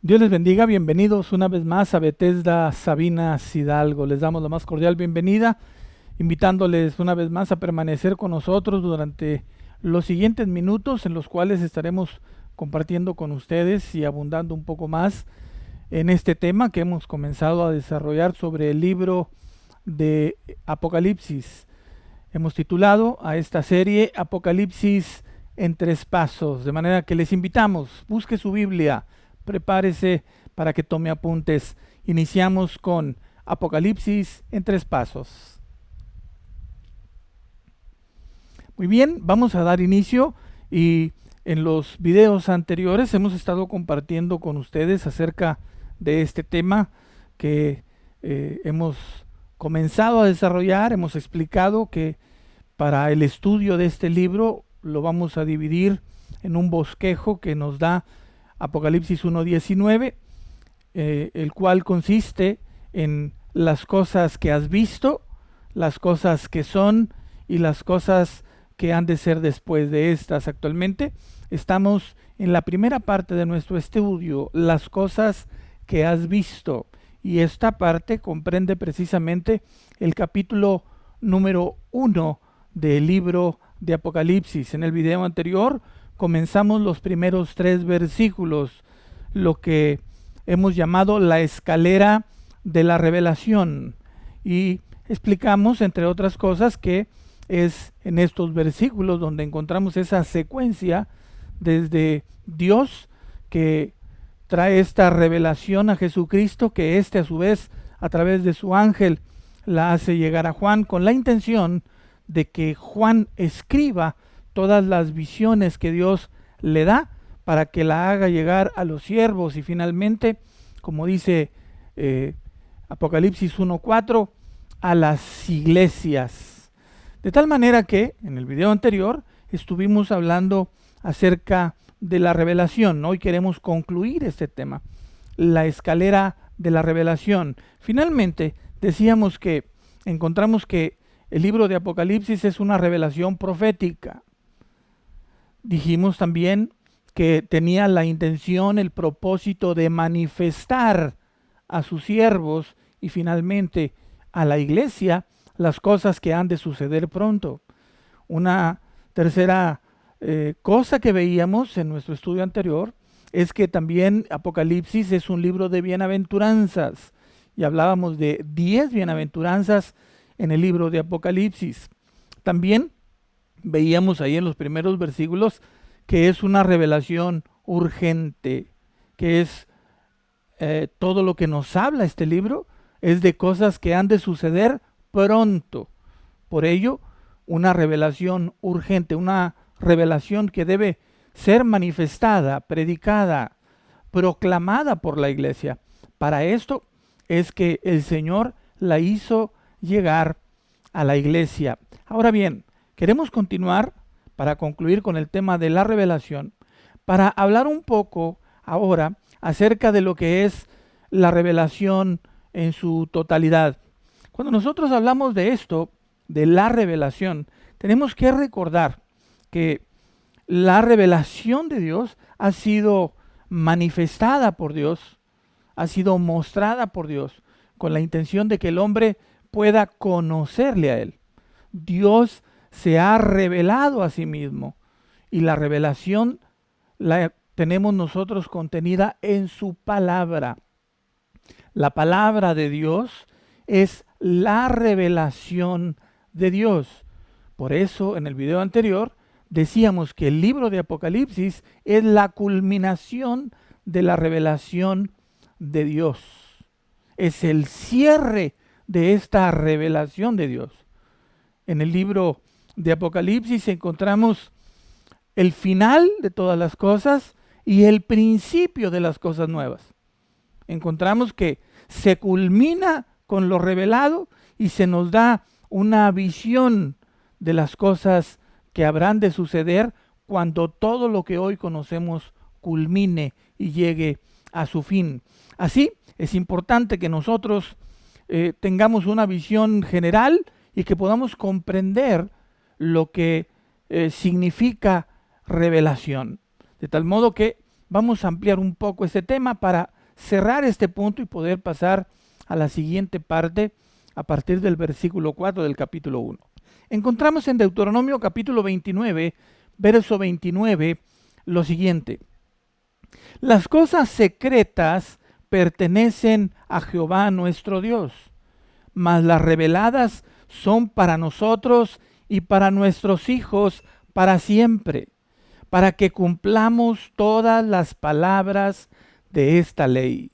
Dios les bendiga, bienvenidos una vez más a Bethesda Sabinas Hidalgo. Les damos la más cordial bienvenida, invitándoles una vez más a permanecer con nosotros durante los siguientes minutos en los cuales estaremos compartiendo con ustedes y abundando un poco más en este tema que hemos comenzado a desarrollar sobre el libro de Apocalipsis. Hemos titulado a esta serie Apocalipsis en 3 pasos, de manera que les invitamos, busque su Biblia, prepárese para que tome apuntes. Iniciamos con Apocalipsis en 3 pasos. Muy bien, vamos a dar inicio y en los videos anteriores hemos estado compartiendo con ustedes acerca de este tema que hemos comenzado a desarrollar. Hemos explicado que para el estudio de este libro lo vamos a dividir en un bosquejo que nos da Apocalipsis 1:19, el cual consiste en las cosas que has visto, las cosas que son y las cosas que han de ser después de estas. Actualmente estamos en la primera parte de nuestro estudio, las cosas que has visto, y esta parte comprende precisamente el capítulo número 1 del libro de Apocalipsis. En el video anterior comenzamos los primeros 3 versículos, lo que hemos llamado la escalera de la revelación, y explicamos, entre otras cosas, que es en estos versículos donde encontramos esa secuencia desde Dios, que trae esta revelación a Jesucristo, que éste a su vez a través de su ángel la hace llegar a Juan con la intención de que Juan escriba todas las visiones que Dios le da para que la haga llegar a los siervos, y finalmente, como dice Apocalipsis 1:4, a las iglesias. De tal manera que en el video anterior estuvimos hablando acerca de la revelación. Hoy queremos concluir este tema, la escalera de la revelación. Finalmente decíamos que encontramos que el libro de Apocalipsis es una revelación profética. Dijimos también que tenía la intención, el propósito de manifestar a sus siervos y finalmente a la iglesia las cosas que han de suceder pronto. Una tercera cosa que veíamos en nuestro estudio anterior es que también Apocalipsis es un libro de bienaventuranzas, y hablábamos de 10 bienaventuranzas en el libro de Apocalipsis. También veíamos ahí en los primeros versículos que es una revelación urgente, que es todo lo que nos habla este libro es de cosas que han de suceder pronto. Por ello, una revelación urgente, una revelación que debe ser manifestada, predicada, proclamada por la iglesia. Para esto es que el Señor la hizo llegar a la iglesia. Ahora bien, queremos continuar para concluir con el tema de la revelación, para hablar un poco ahora acerca de lo que es la revelación en su totalidad. Cuando nosotros hablamos de esto, de la revelación, tenemos que recordar que la revelación de Dios ha sido manifestada por Dios, ha sido mostrada por Dios, con la intención de que el hombre pueda conocerle a Él. Dios se ha revelado a sí mismo, y la revelación la tenemos nosotros contenida en su palabra. La palabra de Dios es la revelación de Dios. Por eso, en el video anterior, decíamos que el libro de Apocalipsis es la culminación de la revelación de Dios. Es el cierre de esta revelación de Dios. En el libro de Apocalipsis encontramos el final de todas las cosas y el principio de las cosas nuevas. Encontramos que se culmina con lo revelado y se nos da una visión de las cosas que habrán de suceder cuando todo lo que hoy conocemos culmine y llegue a su fin. Así, es importante que nosotros tengamos una visión general y que podamos comprender lo que significa revelación. De tal modo que vamos a ampliar un poco este tema para cerrar este punto y poder pasar a la siguiente parte a partir del versículo 4 del capítulo 1. Encontramos en Deuteronomio capítulo 29, verso 29, lo siguiente: las cosas secretas pertenecen a Jehová nuestro Dios, mas las reveladas son para nosotros y para nuestros hijos para siempre, para que cumplamos todas las palabras de esta ley.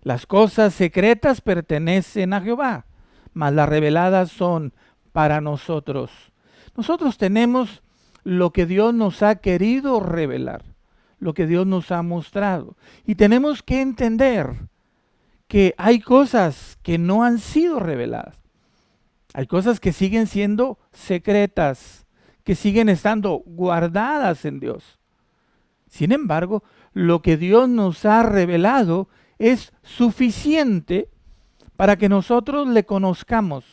Las cosas secretas pertenecen a Jehová, mas las reveladas son para nosotros. Nosotros tenemos lo que Dios nos ha querido revelar, lo que Dios nos ha mostrado. Y tenemos que entender que hay cosas que no han sido reveladas. Hay cosas que siguen siendo secretas, que siguen estando guardadas en Dios. Sin embargo, lo que Dios nos ha revelado es suficiente para que nosotros le conozcamos,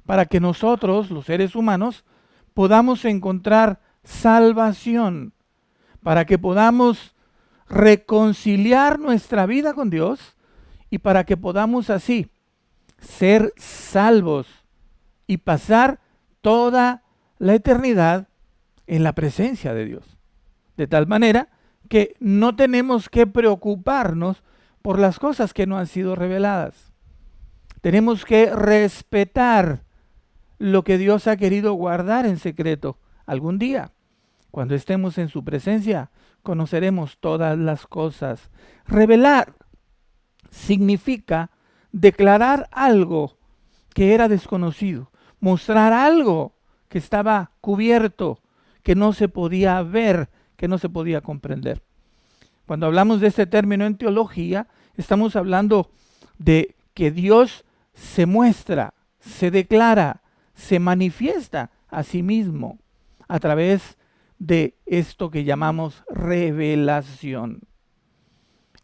para que nosotros, los seres humanos, podamos encontrar salvación, para que podamos reconciliar nuestra vida con Dios y para que podamos así ser salvos y pasar toda la eternidad en la presencia de Dios. De tal manera que no tenemos que preocuparnos por las cosas que no han sido reveladas. Tenemos que respetar lo que Dios ha querido guardar en secreto. Algún día, cuando estemos en su presencia, conoceremos todas las cosas. Revelar significa declarar algo que era desconocido, mostrar algo que estaba cubierto, que no se podía ver, que no se podía comprender. Cuando hablamos de este término en teología, estamos hablando de que Dios se muestra, se declara, se manifiesta a sí mismo a través de esto que llamamos revelación.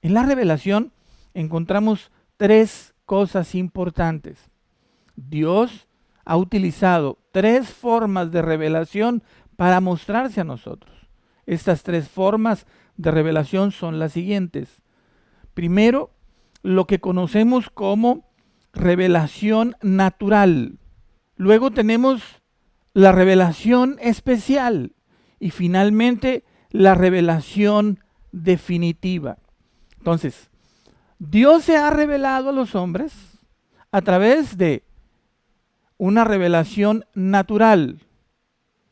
En la revelación encontramos tres cosas importantes. Dios ha utilizado tres formas de revelación para mostrarse a nosotros. Estas tres formas de revelación son las siguientes. Primero, lo que conocemos como revelación natural. Luego tenemos la revelación especial y finalmente la revelación definitiva. Entonces, Dios se ha revelado a los hombres a través de una revelación natural.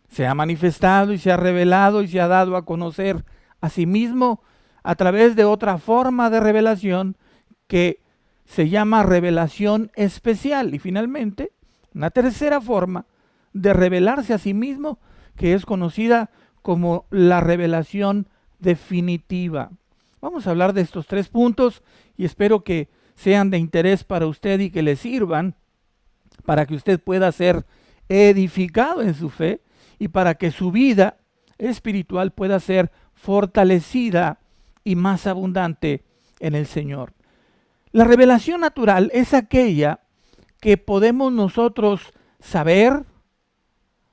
Se ha manifestado y se ha revelado y se ha dado a conocer a sí mismo a través de otra forma de revelación que se llama revelación especial. Y finalmente, una tercera forma de revelarse a sí mismo que es conocida como la revelación definitiva. Vamos a hablar de estos tres puntos y espero que sean de interés para usted y que le sirvan para que usted pueda ser edificado en su fe y para que su vida espiritual pueda ser fortalecida y más abundante en el Señor. La revelación natural es aquella que podemos nosotros saber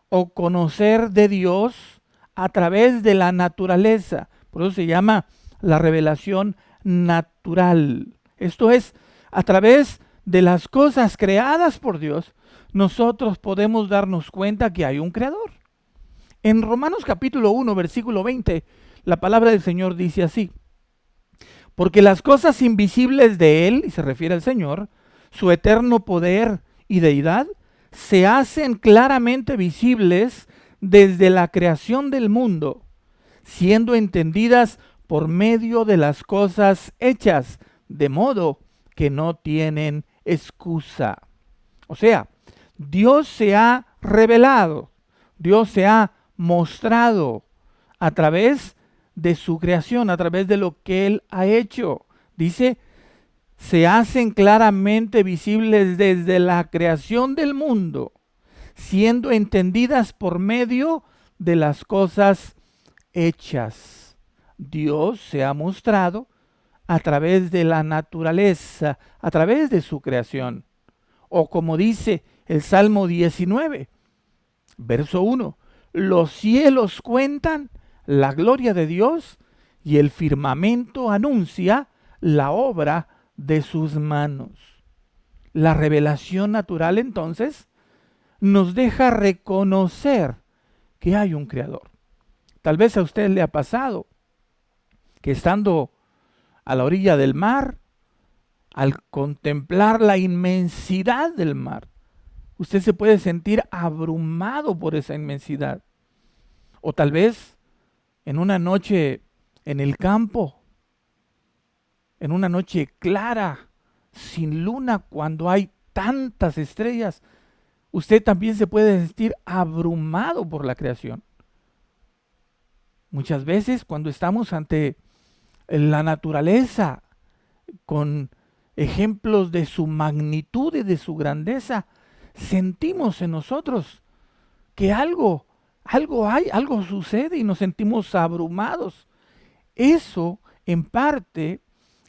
o conocer de Dios a través de la naturaleza. Por eso se llama la revelación natural. Esto es, a través de las cosas creadas por Dios, nosotros podemos darnos cuenta que hay un creador. En Romanos capítulo 1, versículo 20, la palabra del Señor dice así: porque las cosas invisibles de Él, y se refiere al Señor, su eterno poder y deidad, se hacen claramente visibles desde la creación del mundo, siendo entendidas por medio de las cosas hechas, de modo que no tienen excusa. O sea, Dios se ha revelado, Dios se ha mostrado a través de su creación, a través de lo que Él ha hecho. Dice, se hacen claramente visibles desde la creación del mundo, siendo entendidas por medio de las cosas hechas. Dios se ha mostrado a través de la naturaleza, a través de su creación. O como dice el Salmo 19, verso 1, los cielos cuentan la gloria de Dios y el firmamento anuncia la obra de sus manos. La revelación natural, entonces, nos deja reconocer que hay un creador. Tal vez a usted le ha pasado que estando a la orilla del mar, al contemplar la inmensidad del mar, usted se puede sentir abrumado por esa inmensidad. O tal vez en una noche en el campo, en una noche clara, sin luna, cuando hay tantas estrellas, usted también se puede sentir abrumado por la creación. Muchas veces cuando estamos ante la naturaleza, con ejemplos de su magnitud y de su grandeza, sentimos en nosotros que algo hay, algo sucede y nos sentimos abrumados. Eso, en parte,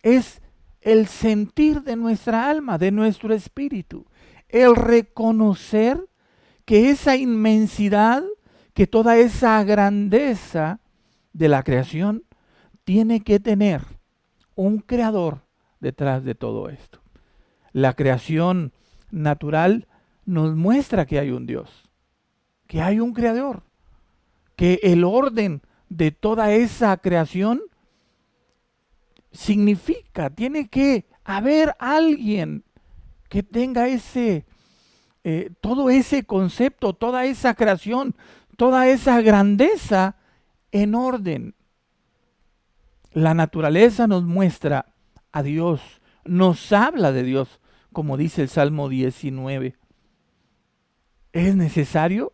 es el sentir de nuestra alma, de nuestro espíritu, el reconocer que esa inmensidad, que toda esa grandeza de la creación tiene que tener un creador detrás de todo esto. La creación natural nos muestra que hay un Dios, que hay un creador, que el orden de toda esa creación significa, tiene que haber alguien que tenga todo ese concepto, toda esa creación, toda esa grandeza en orden. La naturaleza nos muestra a Dios, nos habla de Dios, como dice el Salmo 19. Es necesario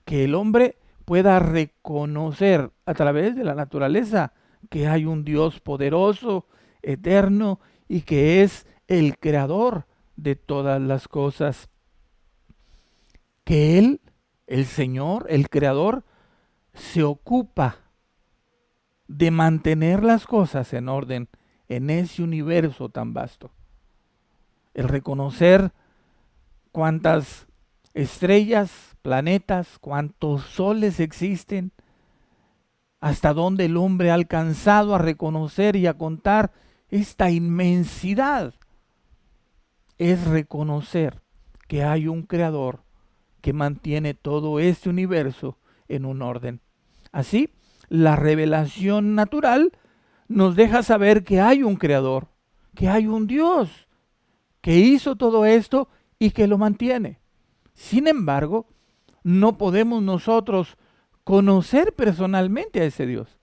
que el hombre pueda reconocer a través de la naturaleza que hay un Dios poderoso, eterno, y que es el creador de todas las cosas. Que Él, el Señor, el creador, se ocupa de mantener las cosas en orden en ese universo tan vasto. El reconocer cuántas estrellas, planetas, cuántos soles existen, hasta dónde el hombre ha alcanzado a reconocer y a contar esta inmensidad, es reconocer que hay un creador que mantiene todo este universo en un orden. Así, la revelación natural nos deja saber que hay un creador, que hay un Dios que hizo todo esto y que lo mantiene. Sin embargo, no podemos nosotros conocer personalmente a ese Dios.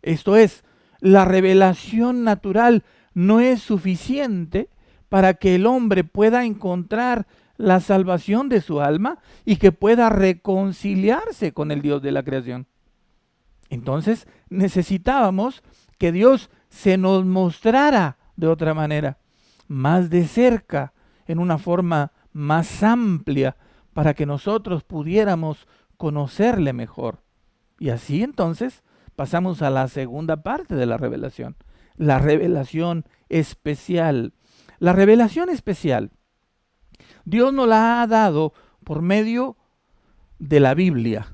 Esto es, la revelación natural no es suficiente para que el hombre pueda encontrar la salvación de su alma y que pueda reconciliarse con el Dios de la creación. Entonces necesitábamos que Dios se nos mostrara de otra manera, más de cerca, en una forma más amplia, para que nosotros pudiéramos conocerle mejor. Y así entonces pasamos a la segunda parte de la revelación especial. La revelación especial, Dios nos la ha dado por medio de la Biblia.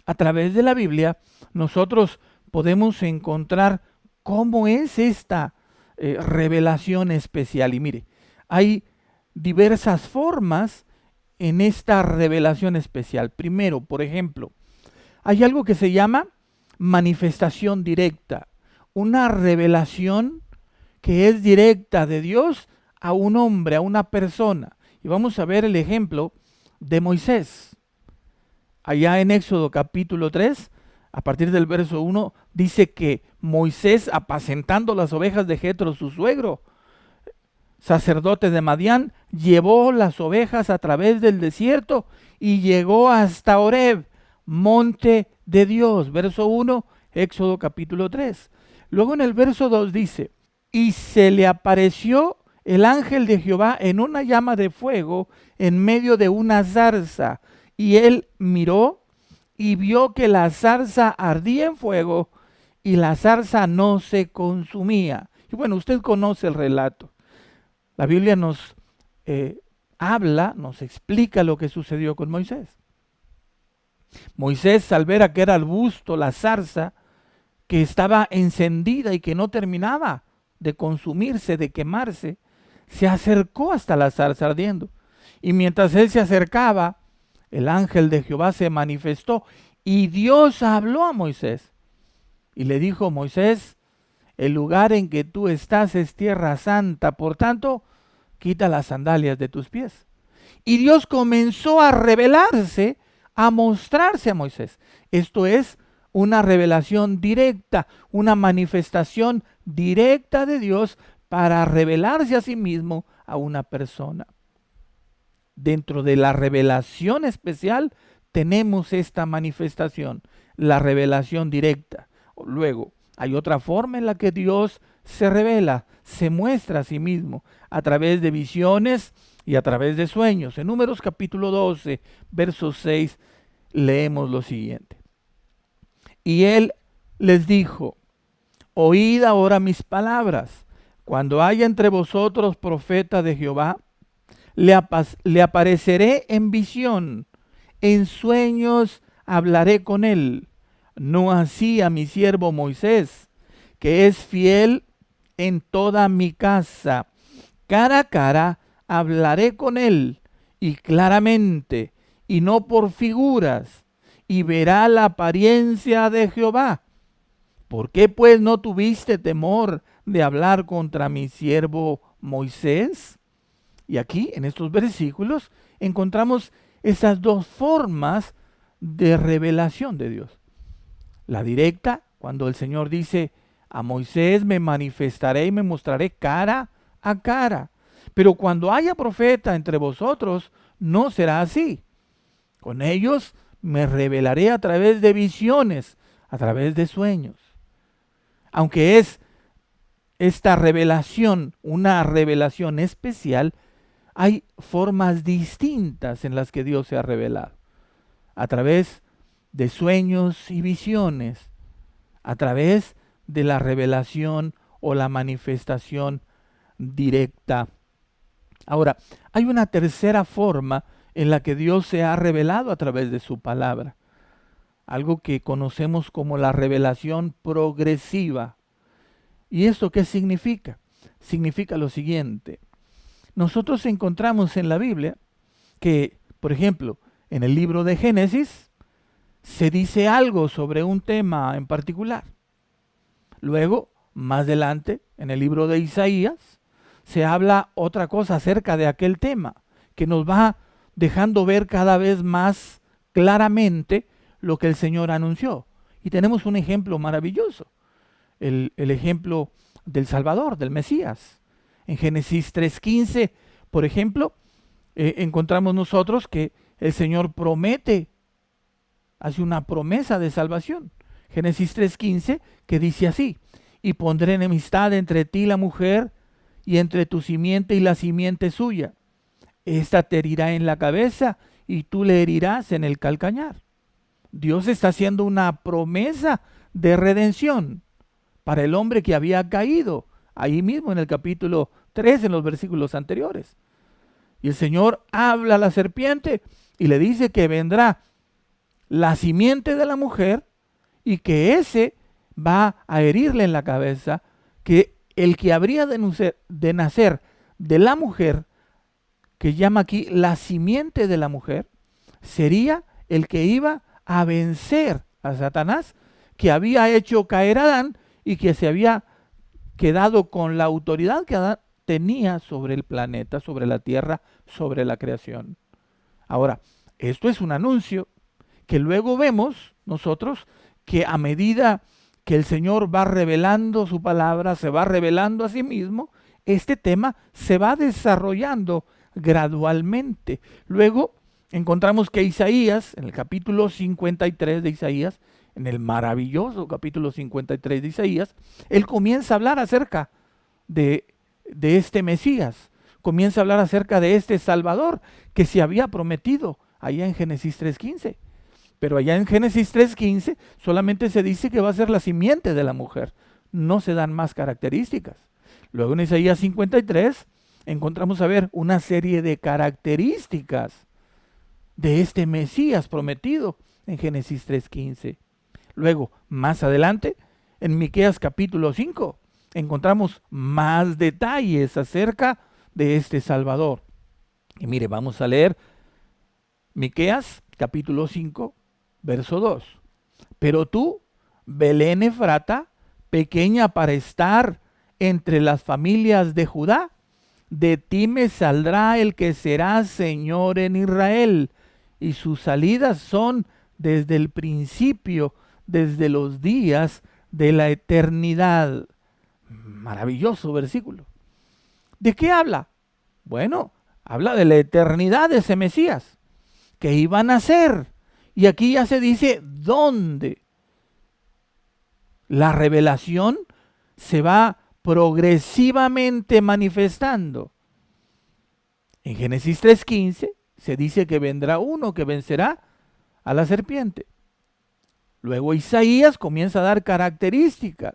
A través de la Biblia nosotros podemos encontrar cómo es esta revelación especial. Y mire, hay diversas formas en esta revelación especial. Primero, por ejemplo, hay algo que se llama manifestación directa, una revelación que es directa de Dios a un hombre, a una persona. Y vamos a ver el ejemplo de Moisés. Allá en Éxodo capítulo 3, a partir del verso 1, dice que Moisés, apacentando las ovejas de Jetro, su suegro, sacerdote de Madián, llevó las ovejas a través del desierto y llegó hasta Horeb, monte de Dios. Verso 1, Éxodo capítulo 3. Luego en el verso 2 dice, y se le apareció el ángel de Jehová en una llama de fuego en medio de una zarza. Y él miró y vio que la zarza ardía en fuego y la zarza no se consumía. Y bueno, usted conoce el relato. La Biblia nos habla, nos explica lo que sucedió con Moisés. Moisés, al ver a que era arbusto la zarza, que estaba encendida y que no terminaba de consumirse, de quemarse, se acercó hasta la zarza ardiendo. Y mientras él se acercaba, el ángel de Jehová se manifestó y Dios habló a Moisés. Y le dijo: Moisés, el lugar en que tú estás es tierra santa, por tanto, quita las sandalias de tus pies. Y Dios comenzó a revelarse, a mostrarse a Moisés. Esto es una revelación directa, una manifestación directa de Dios para revelarse a sí mismo a una persona. Dentro de la revelación especial tenemos esta manifestación, la revelación directa. Luego, hay otra forma en la que Dios se revela, se muestra a sí mismo a través de visiones y a través de sueños. En Números capítulo 12, verso 6, leemos lo siguiente. Y él les dijo: oíd ahora mis palabras. Cuando haya entre vosotros profeta de Jehová, le apareceré en visión, en sueños hablaré con él. No así a mi siervo Moisés, que es fiel en toda mi casa. Cara a cara hablaré con él, y claramente, y no por figuras, y verá la apariencia de Jehová. ¿Por qué pues no tuviste temor de hablar contra mi siervo Moisés? Y aquí, en estos versículos, encontramos esas dos formas de revelación de Dios. La directa, cuando el Señor dice: a Moisés me manifestaré y me mostraré cara a cara. Pero cuando haya profeta entre vosotros, no será así. Con ellos me revelaré a través de visiones, a través de sueños. Aunque es esta revelación una revelación especial, hay formas distintas en las que Dios se ha revelado. A través de sueños y visiones, a través de la revelación o la manifestación directa. Ahora, hay una tercera forma en la que Dios se ha revelado a través de su palabra. Algo que conocemos como la revelación progresiva. ¿Y esto qué significa? Significa lo siguiente. Nosotros encontramos en la Biblia que, por ejemplo, en el libro de Génesis se dice algo sobre un tema en particular. Luego, más adelante, en el libro de Isaías, se habla otra cosa acerca de aquel tema, que nos va dejando ver cada vez más claramente lo que el Señor anunció. Y tenemos un ejemplo maravilloso, el ejemplo del Salvador, del Mesías. En Génesis 3:15, por ejemplo, encontramos nosotros que el Señor promete, hace una promesa de salvación. Génesis 3:15, que dice así: y pondré enemistad entre ti y la mujer, y entre tu simiente y la simiente suya. Esta te herirá en la cabeza, y tú le herirás en el calcañar. Dios está haciendo una promesa de redención para el hombre que había caído, ahí mismo en el capítulo 3, en los versículos anteriores. Y el Señor habla a la serpiente y le dice que vendrá la simiente de la mujer y que ese va a herirle en la cabeza, que el que habría de nacer de la mujer, que llama aquí la simiente de la mujer, sería el que iba a vencer a Satanás, que había hecho caer a Adán y que se había quedado con la autoridad que Adán tenía sobre el planeta, sobre la tierra, sobre la creación. Ahora, esto es un anuncio que luego vemos nosotros que a medida que el Señor va revelando su palabra, se va revelando a sí mismo, este tema se va desarrollando gradualmente. Luego encontramos que Isaías, en el capítulo 53 de Isaías, en el maravilloso capítulo 53 de Isaías, él comienza a hablar acerca de este Mesías, comienza a hablar acerca de este Salvador que se había prometido allá en Génesis 3:15. Pero allá en Génesis 3:15 solamente se dice que va a ser la simiente de la mujer, no se dan más características. Luego en Isaías 53 encontramos a ver una serie de características de este Mesías prometido en Génesis 3:15. Luego, más adelante, en Miqueas capítulo 5 encontramos más detalles acerca de este Salvador. Y mire, vamos a leer Miqueas capítulo 5, verso 2. Pero tú, Belén Efrata, pequeña para estar entre las familias de Judá, de ti me saldrá el que será Señor en Israel, y sus salidas son desde el principio, desde los días de la eternidad. Maravilloso versículo. ¿De qué habla? Bueno, habla de la eternidad de ese Mesías, que iba a nacer. Y aquí ya se dice dónde. La revelación se va progresivamente manifestando. En Génesis 3:15 se dice que vendrá uno que vencerá a la serpiente. Luego Isaías comienza a dar características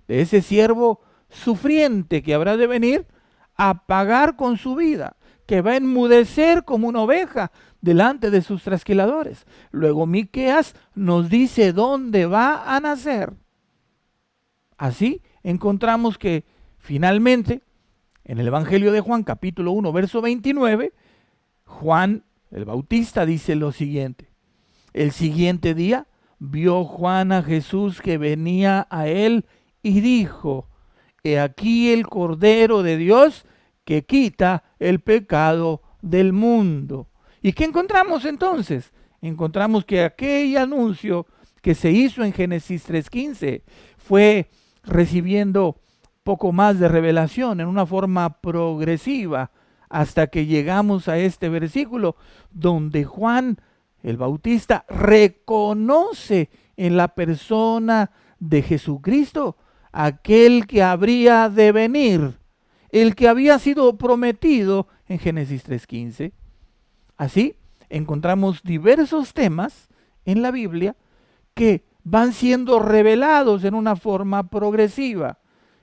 de ese siervo sufriente que habrá de venir a pagar con su vida, que va a enmudecer como una oveja delante de sus trasquiladores. Luego Miqueas nos dice dónde va a nacer. Así encontramos que finalmente en el Evangelio de Juan capítulo 1 verso 29, Juan el Bautista dice lo siguiente: el siguiente día vio Juan a Jesús que venía a él y dijo: he aquí el Cordero de Dios que quita el pecado del mundo. ¿Y qué encontramos entonces? Encontramos que aquel anuncio que se hizo en Génesis 3:15 fue recibiendo poco más de revelación en una forma progresiva hasta que llegamos a este versículo donde Juan el Bautista reconoce en la persona de Jesucristo aquel que habría de venir, el que había sido prometido en Génesis 3:15. Así encontramos diversos temas en la Biblia que van siendo revelados en una forma progresiva.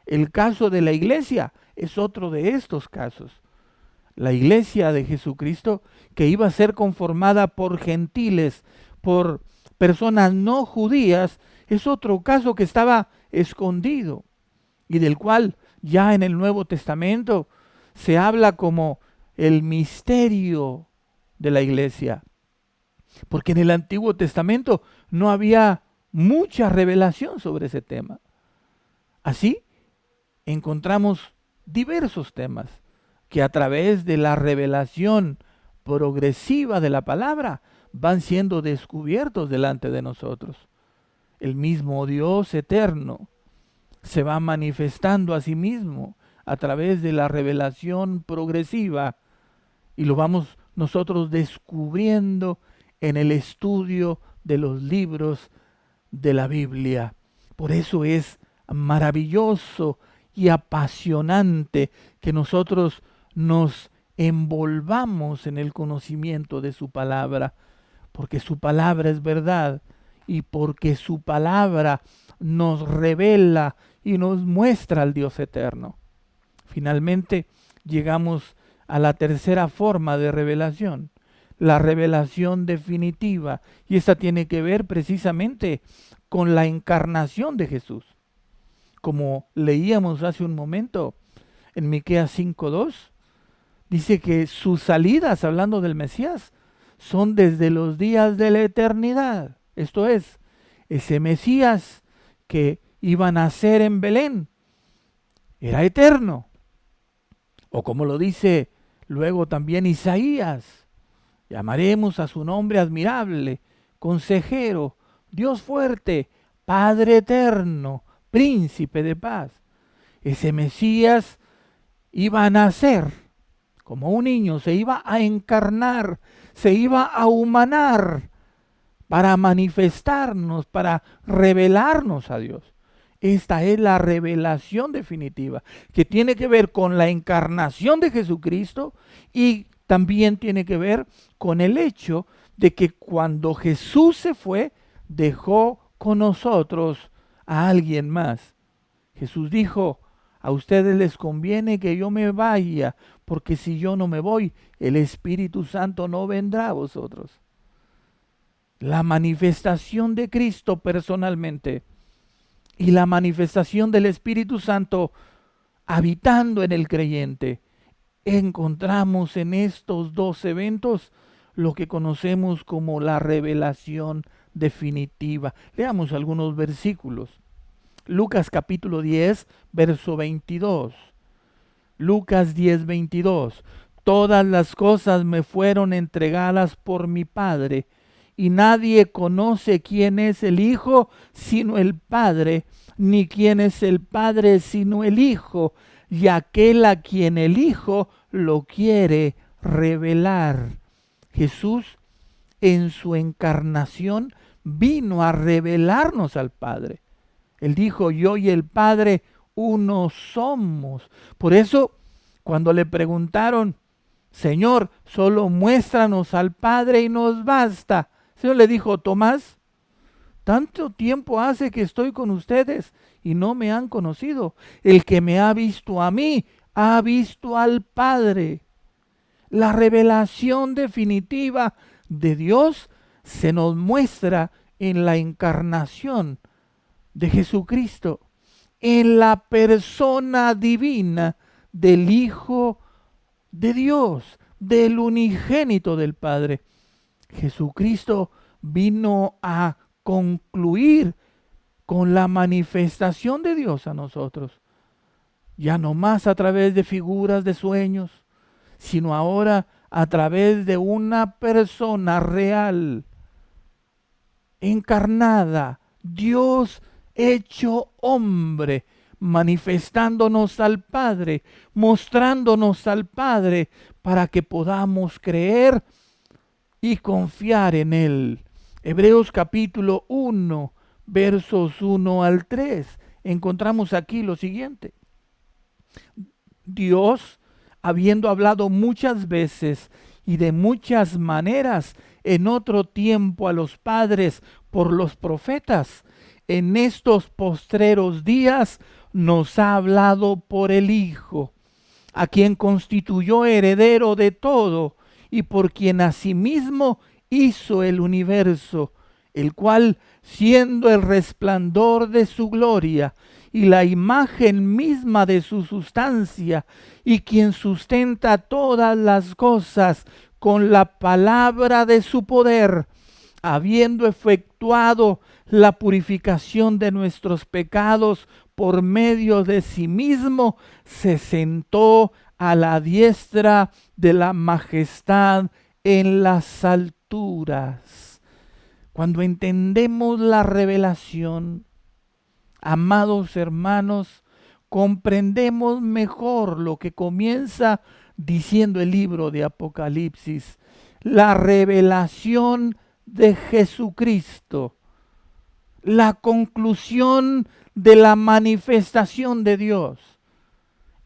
El caso de la iglesia es otro de estos casos. La iglesia de Jesucristo, que iba a ser conformada por gentiles, por personas no judías, es otro caso que estaba escondido y del cual ya en el Nuevo Testamento se habla como el misterio de la iglesia. Porque en el Antiguo Testamento no había mucha revelación sobre ese tema. Así encontramos diversos temas que a través de la revelación progresiva de la palabra van siendo descubiertos delante de nosotros. El mismo Dios eterno se va manifestando a sí mismo a través de la revelación progresiva y lo vamos nosotros descubriendo en el estudio de los libros de la Biblia. Por eso es maravilloso y apasionante que nosotros nos envolvamos en el conocimiento de su palabra, porque su palabra es verdad y porque su palabra nos revela y nos muestra al Dios eterno. Finalmente llegamos a la tercera forma de revelación, la revelación definitiva, y esta tiene que ver precisamente con la encarnación de Jesús. Como leíamos hace un momento en Miqueas 5:2, dice que sus salidas, hablando del Mesías, son desde los días de la eternidad. Esto es, ese Mesías que iba a nacer en Belén era eterno. O como lo dice luego también Isaías: llamaremos a su nombre admirable, consejero, Dios fuerte, Padre eterno, príncipe de paz. Ese Mesías iba a nacer como un niño, se iba a encarnar, se iba a humanar para manifestarnos, para revelarnos a Dios. Esta es la revelación definitiva, que tiene que ver con la encarnación de Jesucristo y también tiene que ver con el hecho de que cuando Jesús se fue, dejó con nosotros a alguien más. Jesús dijo: a ustedes les conviene que yo me vaya, porque si yo no me voy, el Espíritu Santo no vendrá a vosotros. La manifestación de Cristo personalmente y la manifestación del Espíritu Santo habitando en el creyente, encontramos en estos dos eventos lo que conocemos como la revelación definitiva. Leamos algunos versículos. Lucas capítulo 10, verso 22. Lucas 10, 22. Todas las cosas me fueron entregadas por mi Padre, y nadie conoce quién es el Hijo sino el Padre, ni quién es el Padre sino el Hijo, y aquel a quien el Hijo lo quiere revelar. Jesús en su encarnación vino a revelarnos al Padre. Él dijo, yo y el Padre uno somos. Por eso, cuando le preguntaron, Señor, solo muéstranos al Padre y nos basta. El Señor le dijo, Tomás, tanto tiempo hace que estoy con ustedes y no me han conocido. El que me ha visto a mí, ha visto al Padre. La revelación definitiva de Dios se nos muestra en la encarnación de Jesucristo, en la persona divina del Hijo de Dios, del unigénito del Padre. Jesucristo vino a concluir con la manifestación de Dios a nosotros, ya no más a través de figuras de sueños, sino ahora a través de una persona real, encarnada, Dios hecho hombre, manifestándonos al Padre, mostrándonos al Padre, para que podamos creer y confiar en Él. Hebreos capítulo 1, versos 1 al 3. Encontramos aquí lo siguiente. Dios, habiendo hablado muchas veces y de muchas maneras en otro tiempo a los padres por los profetas, en estos postreros días nos ha hablado por el Hijo, a quien constituyó heredero de todo y por quien asimismo hizo el universo, el cual, siendo el resplandor de su gloria y la imagen misma de su sustancia, y quien sustenta todas las cosas con la palabra de su poder, habiendo efectuado la purificación de nuestros pecados por medio de sí mismo, se sentó a la diestra de la majestad en las alturas. Cuando entendemos la revelación, amados hermanos, comprendemos mejor lo que comienza diciendo el libro de Apocalipsis, la revelación de Jesucristo, la conclusión de la manifestación de Dios,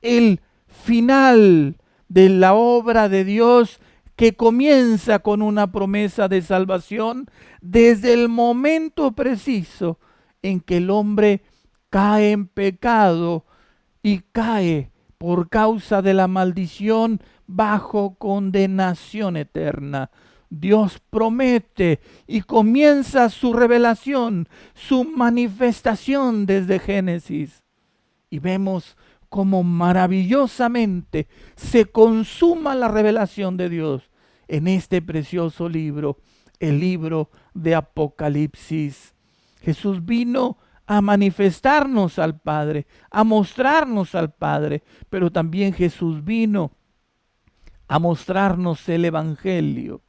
el final de la obra de Dios que comienza con una promesa de salvación desde el momento preciso en que el hombre cae en pecado y cae por causa de la maldición bajo condenación eterna. Dios promete y comienza su revelación, su manifestación desde Génesis. Y vemos cómo maravillosamente se consuma la revelación de Dios en este precioso libro, el libro de Apocalipsis. Jesús vino a manifestarnos al Padre, a mostrarnos al Padre, pero también Jesús vino a mostrarnos el Evangelio.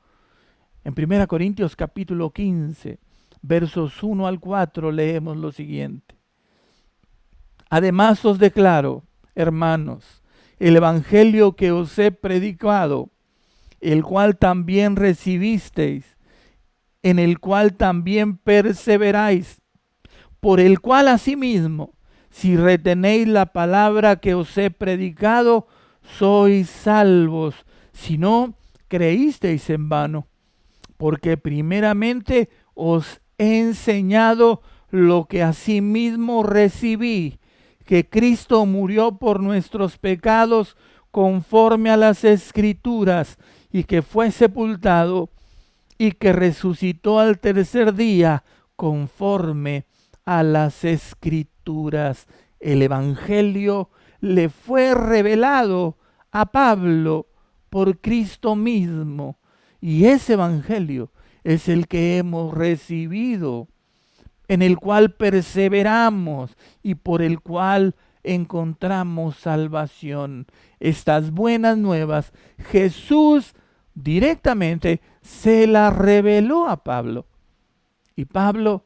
En 1 Corintios capítulo 15, versos 1 al 4, leemos lo siguiente. Además os declaro, hermanos, el Evangelio que os he predicado, el cual también recibisteis, en el cual también perseveráis, por el cual asimismo, si retenéis la palabra que os he predicado, sois salvos, si no, creísteis en vano. Porque primeramente os he enseñado lo que asimismo recibí, que Cristo murió por nuestros pecados conforme a las Escrituras, y que fue sepultado, y que resucitó al tercer día conforme a las Escrituras. El Evangelio le fue revelado a Pablo por Cristo mismo, y ese Evangelio es el que hemos recibido, en el cual perseveramos y por el cual encontramos salvación. Estas buenas nuevas, Jesús directamente se las reveló a Pablo. Y Pablo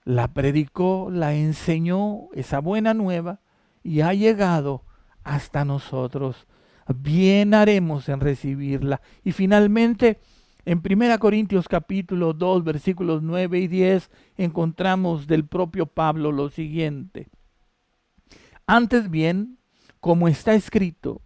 la predicó, la enseñó, esa buena nueva, y ha llegado hasta nosotros. Bien haremos en recibirla. Y finalmente, en 1 Corintios capítulo 2, versículos 9 y 10, encontramos del propio Pablo lo siguiente. Antes bien, como está escrito,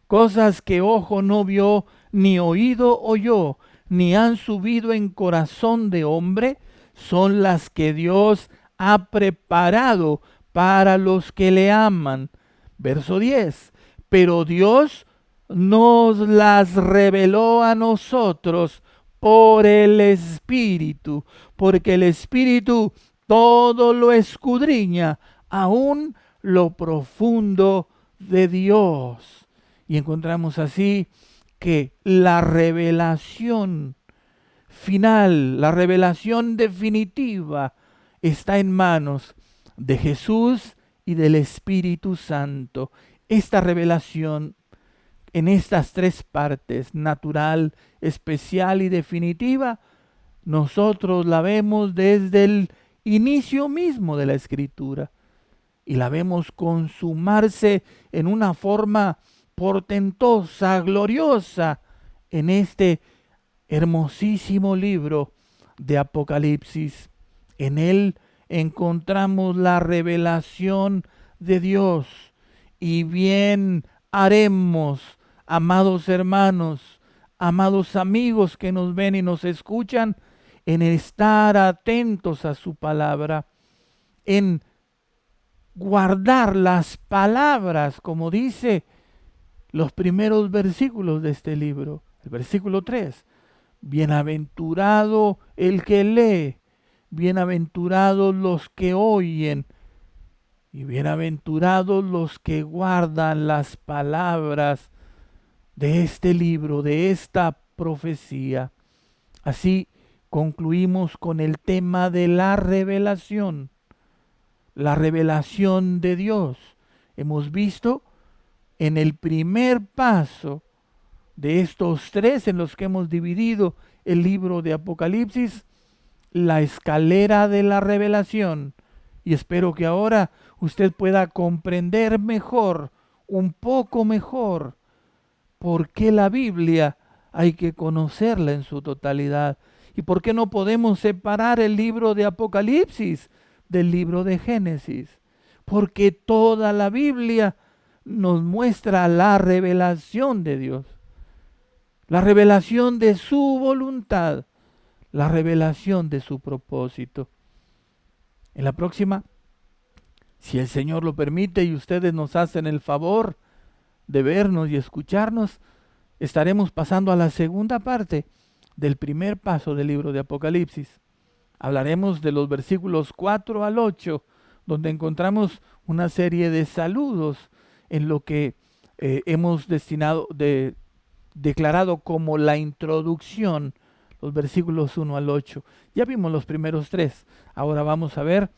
cosas que ojo no vio, ni oído oyó, ni han subido en corazón de hombre, son las que Dios ha preparado para los que le aman. Verso 10. Pero Dios nos las reveló a nosotros por el Espíritu, porque el Espíritu todo lo escudriña, aún lo profundo de Dios. Y encontramos así que la revelación final, la revelación definitiva, está en manos de Jesús y del Espíritu Santo. Esta revelación en estas tres partes, natural, especial y definitiva, nosotros la vemos desde el inicio mismo de la Escritura y la vemos consumarse en una forma portentosa, gloriosa, en este hermosísimo libro de Apocalipsis. En él encontramos la revelación de Dios, y bien haremos, amados hermanos, amados amigos que nos ven y nos escuchan, en estar atentos a su palabra, en guardar las palabras, como dice los primeros versículos de este libro. El versículo 3. Bienaventurado el que lee, bienaventurados los que oyen, y bienaventurados los que guardan las palabras de este libro, de esta profecía. Así concluimos con el tema de la revelación de Dios. Hemos visto en el primer paso de estos tres en los que hemos dividido el libro de Apocalipsis, la escalera de la revelación. Y espero que ahora usted pueda comprender mejor, un poco mejor, por qué la Biblia hay que conocerla en su totalidad y por qué no podemos separar el libro de Apocalipsis del libro de Génesis. Porque toda la Biblia nos muestra la revelación de Dios, la revelación de su voluntad, la revelación de su propósito. En la próxima, si el Señor lo permite y ustedes nos hacen el favor de vernos y escucharnos, estaremos pasando a la segunda parte del primer paso del libro de Apocalipsis. Hablaremos de los versículos 4 al 8, donde encontramos una serie de saludos en lo que hemos declarado como la introducción, los versículos 1 al 8. Ya vimos los primeros tres, ahora vamos a ver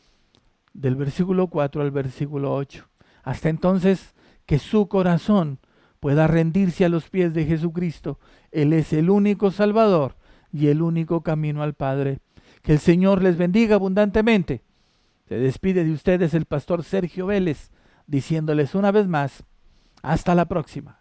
del versículo 4 al versículo 8. Hasta entonces, que su corazón pueda rendirse a los pies de Jesucristo. Él es el único Salvador y el único camino al Padre. Que el Señor les bendiga abundantemente. Se despide de ustedes el pastor Sergio Vélez, diciéndoles una vez más, hasta la próxima.